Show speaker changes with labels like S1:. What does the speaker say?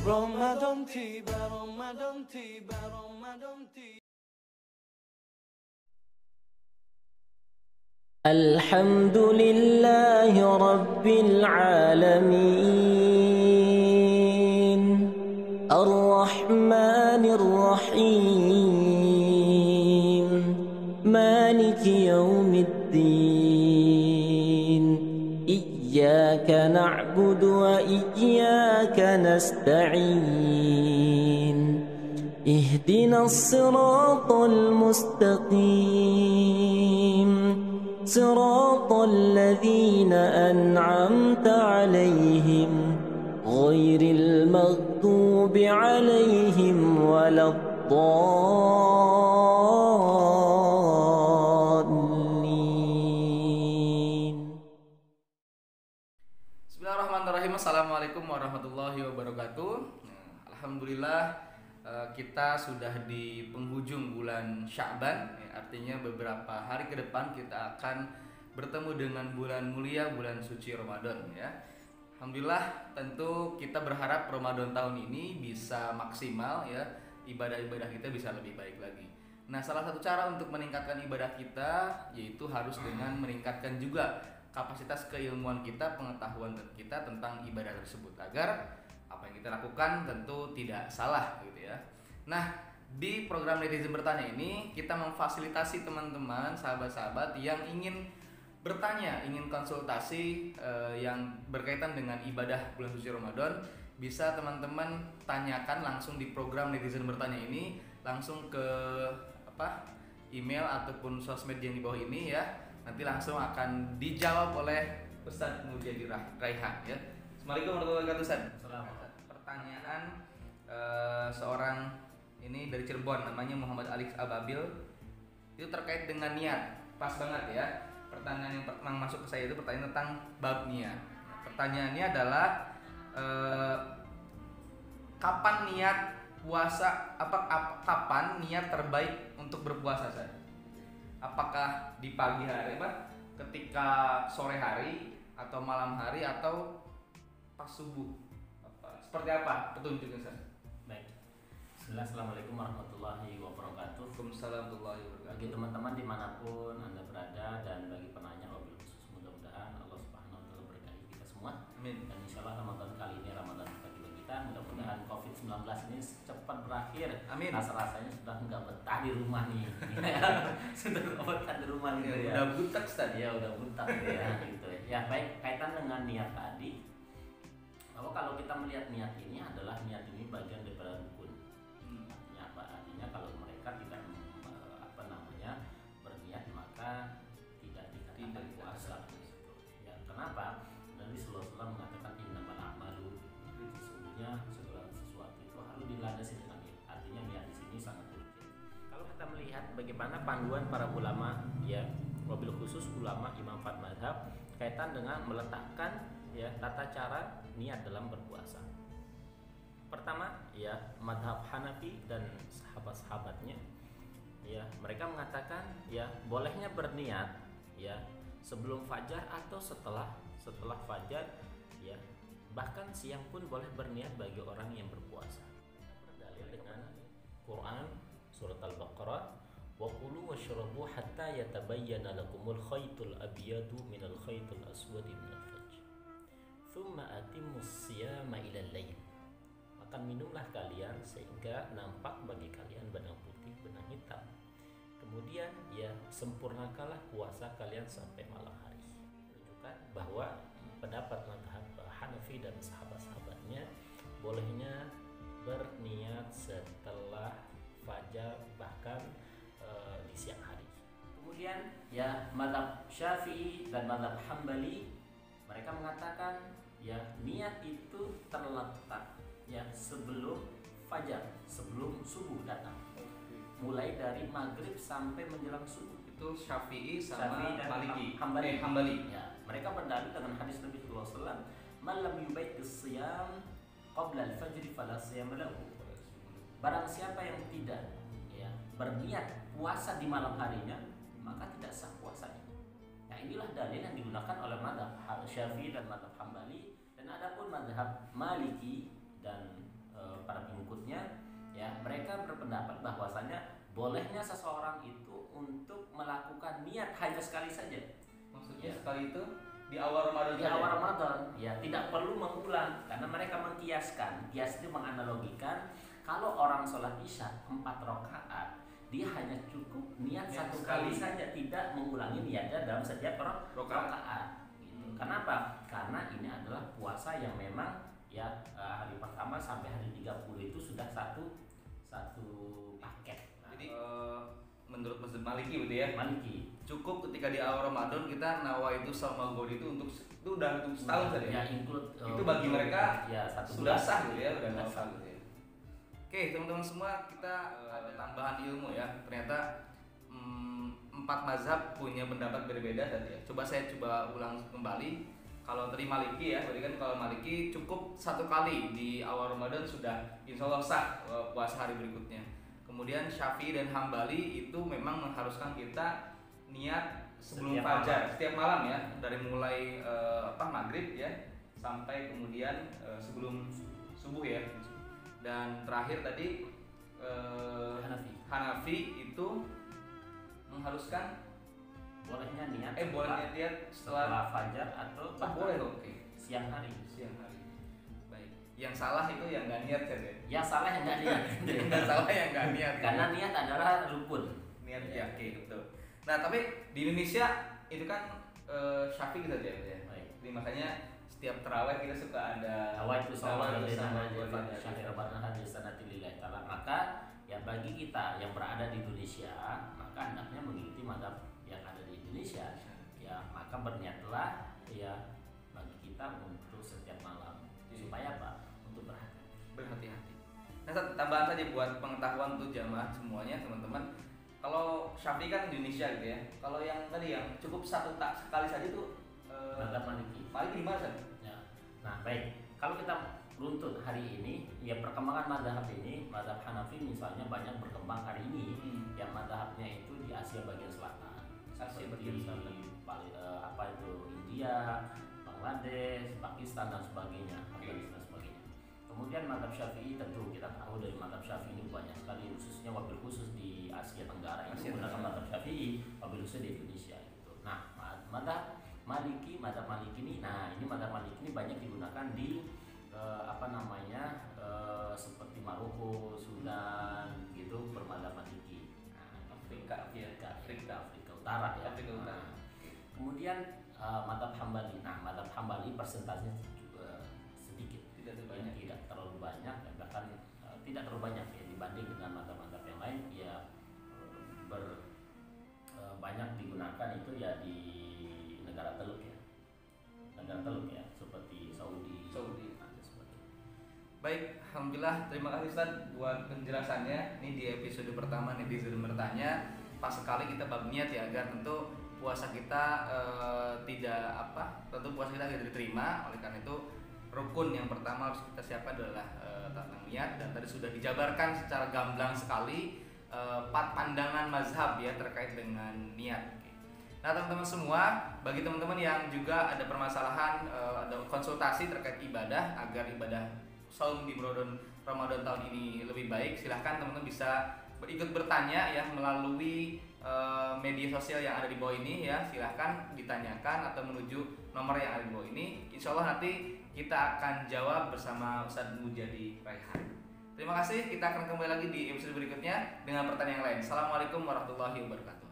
S1: Ramadan tiba, Ramadan tiba, Ramadan tiba.
S2: Alhamdulillahi Rabbil Alamin Ar-Rahmanir Rahim Maliki Yawmiddin Iyyaka na'budu wa iyyaka nasta'in Ihdinas siratal mustaqim صراط الذين أنعمت عليهم غير المغضوب عليهم ولا الضالين.
S3: Bismillahirrahmanirrahim. Assalamualaikum warahmatullahi wabarakatuh. Alhamdulillah kita sudah di penghujung bulan Sya'ban, artinya beberapa hari ke depan kita akan bertemu dengan bulan mulia, bulan suci Ramadan ya. Alhamdulillah, tentu kita berharap Ramadan tahun ini bisa maksimal ya, ibadah-ibadah kita bisa lebih baik lagi. Nah, salah satu cara untuk meningkatkan ibadah kita yaitu harus dengan meningkatkan juga kapasitas keilmuan kita, pengetahuan kita tentang ibadah tersebut agar apa yang kita lakukan tentu tidak salah gitu ya. Nah, di program Netizen Bertanya ini kita memfasilitasi teman-teman, sahabat-sahabat yang ingin bertanya, ingin konsultasi yang berkaitan dengan ibadah bulan suci Ramadan, bisa teman-teman tanyakan langsung di program Netizen Bertanya ini, langsung ke email ataupun sosmed yang di bawah ini ya. Nanti langsung akan dijawab oleh Ustadz Mulyadi Raihan ya. Assalamualaikum warahmatullahi wabarakatuh Ustadz. Pertanyaan seorang ini dari Cirebon, namanya Muhammad Alex Ababil, itu terkait dengan niat. Pas banget ya. Pertanyaan yang pertama masuk ke saya itu pertanyaan tentang bab niat. Pertanyaannya adalah kapan niat puasa, kapan niat terbaik untuk berpuasa Ustaz? Apakah di pagi hari, ketika sore hari, atau malam hari, atau pas subuh? Seperti apa petunjuknya Ustaz?
S4: Baik. Assalamualaikum warahmatullahi wabarakatuh.
S3: Waalaikumsalam warahmatullahi wabarakatuh.
S4: Bagi teman-teman dimanapun Anda berada dan bagi penanya wabil khusus, mudah-mudahan Allah Subhanahu wa taala berkahi kita semua.
S3: Amin.
S4: Dan insyaallah Ramadan kali ini Ramadan bagi kita. Mudah-mudahan COVID-19 ini cepat berakhir.
S3: Amin.
S4: Rasanya sudah nggak betah di rumah nih. Sudah nggak betah di rumah gitu ya.
S3: Udah butek Ustaz.
S4: Ya udah butek ya gitu ya. Ya baik, kaitan dengan niat tadi, bahwa kalau kita melihat niat ini adalah niat ini bagian daripada rukun. Artinya apa? Artinya kalau mereka tidak berniat maka tidak dikatakan puasa. Ya, kenapa? Nabi sallallahu alaihi wasallam mengatakan innamal a'malu, sesungguhnya segala sesuatu itu harus dilandasi dengan niat. Artinya niat di sini sangat penting. Kalau kita melihat bagaimana panduan para ulama ya, wabil khusus ulama Imam 4 mazhab kaitan dengan meletakkan ya tata cara niat dalam berpuasa. Pertama ya, madhab Hanafi dan sahabat-sahabatnya ya, mereka mengatakan ya bolehnya berniat ya sebelum fajar atau setelah fajar ya, bahkan siang pun boleh berniat bagi orang yang berpuasa. Berdalil dengan Quran surat Al-Baqarah, wa kulu washrabu hatta yatabayyana lakumul khaytul abyadu minal khaytul aswadi minal fajr thumma atimmus siyama ilal lail. Makan minumlah kalian sehingga nampak bagi kalian benang putih benang hitam, kemudian ya sempurnakanlah puasa kalian sampai malam hari. Menunjukkan bahwa pendapat mazhab Hanafi dan sahabat-sahabatnya bolehnya berniat setelah fajar, bahkan di siang hari. Kemudian ya mazhab Syafi'i dan mazhab Hambali, mereka mengatakan ya niat itu terletak ya sebelum fajar, sebelum subuh datang, mulai dari maghrib sampai menjelang subuh.
S3: Itu Syafi'i sama
S4: dan
S3: Maliki.
S4: Hambali. Ya, mereka berdalil dengan hadis Nabi sallallahu alaihi wasallam, "Man lam yubayt as-siyam qabla al-fajr fala siyam lahu." Barang siapa yang tidak ya berniat puasa di malam harinya, maka tidak sah puasanya. Nah, inilah dalil yang digunakan oleh mazhab Syafi'i dan mazhab Hambali. Dan adapun mazhab Maliki dan para pengikutnya, ya mereka berpendapat bahwasanya bolehnya seseorang itu untuk melakukan niat hanya sekali saja.
S3: Maksudnya
S4: Ya.
S3: sekali itu di awal Ramadan
S4: Di
S3: saja?
S4: awal Ramadan, ya tidak perlu mengulang karena mereka mengkiaskan. Kias itu menganalogikan kalau orang sholat isya 4 rakaat, dia hanya cukup niat
S3: Niat
S4: satu
S3: sekali.
S4: kali saja, tidak mengulangi niatnya dalam setiap rakaat. Gitu. Kenapa? Karena ini adalah puasa yang memang ya hari pertama sampai hari 30 itu sudah satu paket. Nah,
S3: Jadi menurut mazhab Maliki gitu ya,
S4: Maliki
S3: cukup ketika di awal Ramadan kita nawaitu shaumul ghadd itu untuk itu udah untuk setahun saja.
S4: ya include
S3: Itu bagi mereka
S4: ya satu
S3: sudah
S4: bulan.
S3: sah gitu ya, udah
S4: Sudah
S3: nggak sah
S4: sah.
S3: gitu ya. Oke teman-teman semua, kita ada tambahan ilmu ya. Ternyata 4 mazhab punya pendapat berbeda tadi ya. Coba saya ulang kembali. Kalau tadi Maliki ya, berarti kan kalau Maliki cukup 1 kali di awal Ramadan sudah insya Allah sah puasa hari berikutnya. Kemudian Syafi'i dan Hambali itu memang mengharuskan kita niat sebelum
S4: Setiap
S3: fajar,
S4: malam.
S3: setiap malam ya, dari mulai maghrib ya sampai kemudian sebelum subuh ya. Dan terakhir tadi Hanafi itu mengharuskan
S4: bolehnya niat
S3: boleh niat
S4: setelah fajar atau bahkan
S3: boleh loh, oke.
S4: siang hari.
S3: Siang hari. Baik. Yang salah itu yang nggak niat saja.
S4: Yang salah yang nggak niat.
S3: Yang salah yang nggak niat.
S4: Karena niat adalah rukun.
S3: Niat ya, oke betul. Nah tapi di Indonesia itu kan Syafi'i gitu aja ya.
S4: Baik.
S3: Jadi makanya setiap terawih kita suka ada
S4: Awal itu sama
S3: Tarawih bersama
S4: dengan
S3: keluarga.
S4: syahrul barnahan di sanati lillahi ta'ala. Maka ya bagi kita yang berada di Indonesia, maka hendaknya mengikuti madhab yang ada di Indonesia. Ya maka berniatlah ya bagi kita untuk setiap malam.
S3: Iya.
S4: Supaya apa? Untuk
S3: berhati-hati. Nah satu tambahan saja buat pengetahuan untuk jamaah semuanya teman-teman. Kalau Syafi'i kan Indonesia gitu ya. Kalau yang tadi yang cukup sekali saja itu
S4: madhab Maliki.
S3: Maliki di mana San?
S4: Ya. Nah baik, kalau kita runtut hari ini, ya perkembangan madhab ini, madhab Hanafi misalnya banyak berkembang hari ini, yang madhabnya itu di Asia bagian selatan,
S3: Asia
S4: seperti
S3: bagian selatan.
S4: apa itu India, Bangladesh, Pakistan dan sebagainya, Afghanistan dan sebagainya. Kemudian madhab Syafi'i tentu kita tahu dari madhab Syafi'i ini banyak sekali, khususnya wabil khusus di Asia Tenggara ini menggunakan madhab Syafi'i, wabil khusus di Indonesia gitu. Nah madhab Maliki ini, nah ini madhab Maliki ini banyak digunakan di seperti Maroko, Sudan gitu bermadhab Maliki. Nah, Afrika Utara ya.
S3: Afrika Utara.
S4: Nah, kemudian madhab Hambali. Nah madhab Hambali persentasenya juga sedikit,
S3: Tidak terlalu
S4: ya,
S3: banyak.
S4: tidak terlalu banyak, dan bahkan tidak terlalu banyak ya dibanding dengan madhab-madhab yang lain ya banyak digunakan itu ya di negara Teluk ya, seperti Saudi. dan sebagainya.
S3: Baik, alhamdulillah terima kasih Ustaz buat penjelasannya. Ini di episode pertama netizen bertanya. Pas sekali kita bab niat ya agar tentu puasa kita tentu puasa kita tidak diterima. Oleh karena itu rukun yang pertama harus kita siapkan adalah tentang niat, dan tadi sudah dijabarkan secara gamblang sekali 4 pandangan mazhab ya terkait dengan niat. Nah teman-teman semua, bagi teman-teman yang juga ada permasalahan ada konsultasi terkait ibadah agar ibadah saum di Ramadan tahun ini lebih baik, silahkan teman-teman bisa ikut bertanya ya melalui media sosial yang ada di bawah ini ya. Silahkan ditanyakan atau menuju nomor yang ada di bawah ini. Insya Allah nanti kita akan jawab bersama Ustadz Mujadi Raihan. Terima kasih, kita akan kembali lagi di episode berikutnya dengan pertanyaan yang lain. Assalamualaikum warahmatullahi wabarakatuh.